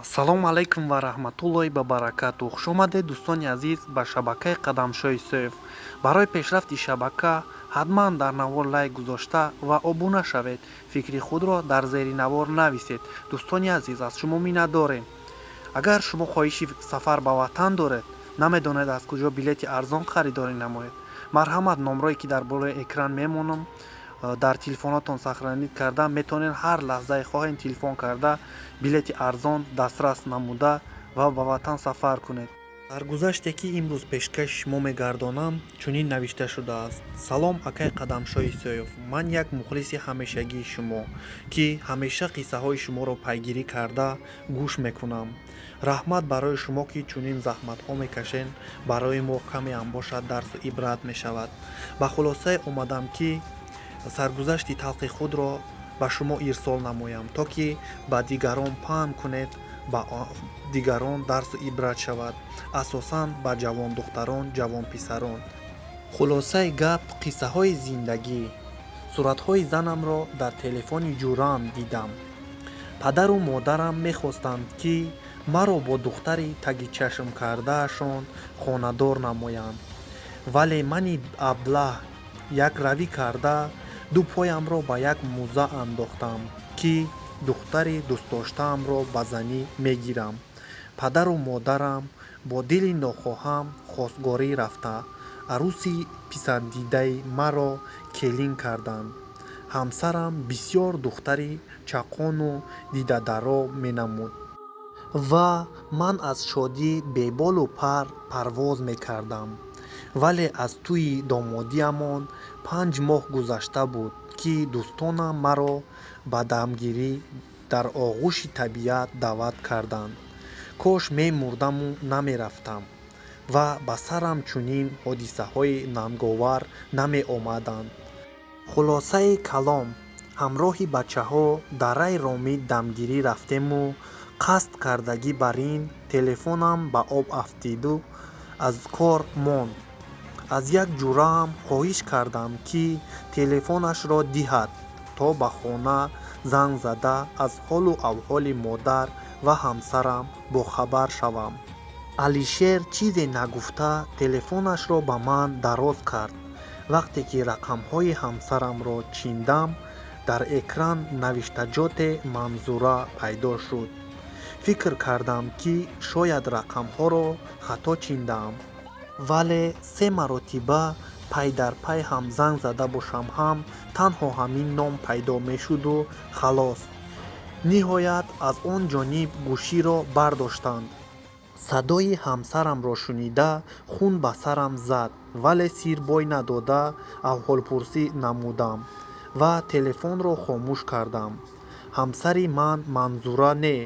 ассалому алайкум ва раҳматуллоҳи ва баракатуҳ. Хуш омадед дӯстони азиз ба шабакаи қадамшои сӯев. Барои пешрафти шабака ҳатман дар навор лайк гузошта ва обуна шавед. Фикри худро дар зери навор нависед. Дӯстони азиз, аз шумо миннат дорем. агар шумо хоҳиши сафар ба ватан доред, намедонед аз куҷо билети арзон харидорӣ намоед, марҳамат, номрое ки дар болои экран мемонам дар телефонотон сахранӣ карда, метавонед ҳар лаҳзаи хоҳед телефон карда билети арзон дастрас намуда ва ба ватан сафар кунед. дар гузаште ки имрӯз пешкаши шумо мегардонам, чунин навишта шудааст: салом акай қадамшои сӯев, ман як мухлиси ҳамешагии шумо ки ҳамеша қиссаҳои шуморо пайгирӣ карда гӯш мекунам. раҳмат барои шумо ки чунин заҳматҳо мекашед, барои мо каме ам бошад дарсу ибрат мешавад. ба хулосае омадам ки саргузашти талхи худро ба шумо ирсол намоям, то ки ба дигарон паҳн кунед, ба дигарон дарсу ибрат шавад, асосан ба ҷавондухтарон, ҷавонписарон. хулосаи гап, қиссаҳои зиндагӣ. суратҳои занамро дар телефони ҷӯраам дидам. падару модарам мехостанд ки маро бо духтари таги чашм кардаашон хонадор намоянд, вале мани аблаҳ якравӣ карда ду поямро ба як мӯза андохтам ки духтари дӯстдоштаамро ба занӣ мегирам. падару модарам бо дили нохоҳам хостгорӣ рафта арӯси писандидаи маро келин карданд. ҳамсарам бисёр духтари чақону дидадаро менамуд ва ман аз шодӣ беболу пар парвоз мекардам. вале аз тӯи домодиамон 5 моҳ гузашта буд ки дӯстонам маро ба дамгирӣ дар оғӯши табиат даъват карданд. кош мемурдаму намерафтам ва ба сарам чунин ҳодисаҳои нанговар намеомаданд. хулосаи калом, ҳамроҳи бачаҳо дараи ромид дамгирӣ рафтему қасд кардагӣ бар ин телефонам ба об афтиду аз кор монд. аз як ҷураам хоҳиш кардам ки телефонашро диҳад, то ба хона занг зада аз ҳолу аҳволи модар ва ҳамсарам бохабар шавам. алишер чизе нагуфта телефонашро ба ман дароз кард. вақте ки рақамҳои ҳамсарамро чиндам, дар экран навиштаҷоте манзура пайдо шуд. фикр кардам ки шояд рақамҳоро хато чиндаам, вале 3 маротиба пай дар пай ҳам занг зада бошам ҳам танҳо ҳамин ном пайдо мешуду халос. ниҳоят аз он ҷониб гӯширо бардоштанд. садои ҳамсарамро шунида хун ба сарам зад, вале сир бой надода аҳволпурсӣ намудам ва телефонро хомӯш кардам. ҳамсари ман Манзура не,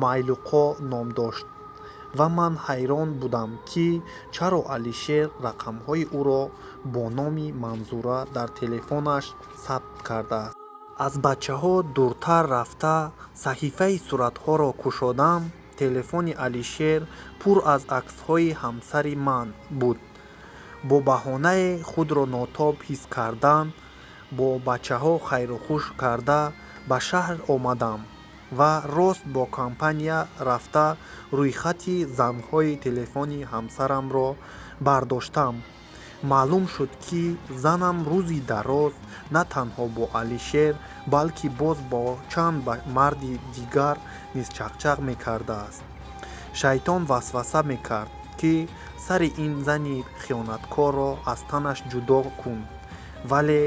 Майлуқо ном дошт ва ман ҳайрон будам ки чаро Алишер рақамҳои ӯро бо номи Манзура дар телефонаш сабт кардааст. аз бачаҳо дуртар рафта саҳифаи суратҳоро кушодам. телефони Алишер пур аз аксҳои ҳамсари ман буд. бо баҳонае худро нотоб ҳис кардан, бо бачаҳо хайрухуш карда ба шаҳр омадам ва рост бо компания рафта рӯйхати зангҳои телефони ҳамсарамро бардоштам. маълум шуд ки занам рӯзи дароз на танҳо бо Алишер, балки боз бо чанд марди дигар низ чақчақ мекардааст. шайтон васваса мекард ки сари ин зани хиёнаткорро аз танаш ҷудо кун, вале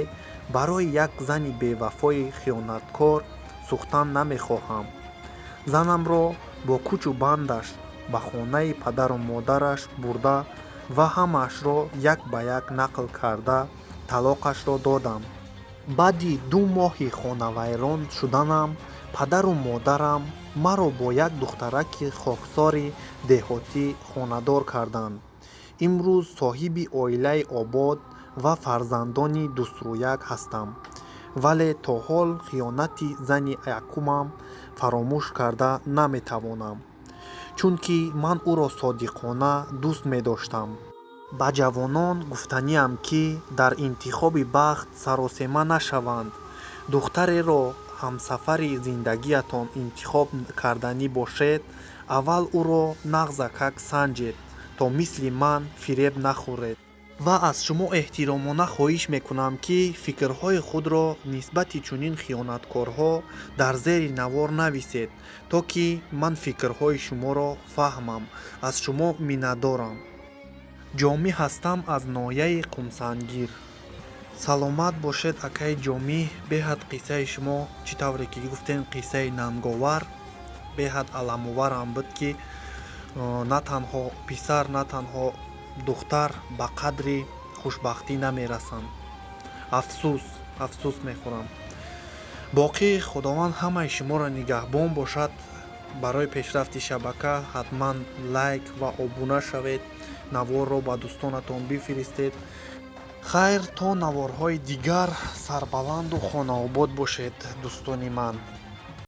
барои як зани бевафои хиёнаткор сӯхтан намехоҳам. занамро бо кӯчу бандаш ба хонаи падару модараш бурда ва ҳамаашро як ба як нақл карда талоқашро додам. баъди 2 моҳи хонавайрон шуданам, падару модарам маро бо як духтараки хоксори деҳотӣ хонадор карданд. имрӯз соҳиби оилаи обод ва фарзандони дустрӯяк ҳастам, вале то ҳол хиёнати зани якумам фаромӯш карда наметавонам, чунки ман ӯро содиқона дӯст медоштам. ба ҷавонон гуфтаниам ки дар интихоби бахт саросема нашаванд. духтареро ҳамсафари зиндагиатон интихоб карданӣ бошед, аввал ӯро нағзакак санҷед, то мисли ман фиреб нахӯред. ва аз шумо эҳтиромона хоҳиш мекунам, ки фикрҳои худро нисбати чунин хиёнаткорҳо дар зери навор нависед, то ки ман фикрҳои шуморо фаҳмам. аз шумо миннатдорам. ҷомӣ ҳастам аз ноҳияи Қумсангир. саломат бошед акаи ҷомӣ. беҳад қиссаи шумо чӣ тавре ки гуфтем қиссаи нанговар беҳад аламоварам буд, ки на танҳо писар на танҳо духтар ба қадри хушбахтӣ намерасанд. афсӯс мехӯрам. боқӣ худованд ҳамаи шуморо нигаҳбон бошад. барои пешрафти шабака ҳатман лайк ва обуна шавед. наворро ба дӯстонатон бифиристед. хайр, то наворҳои дигар. сарбаланду хонаобод бошед, дӯстони ман.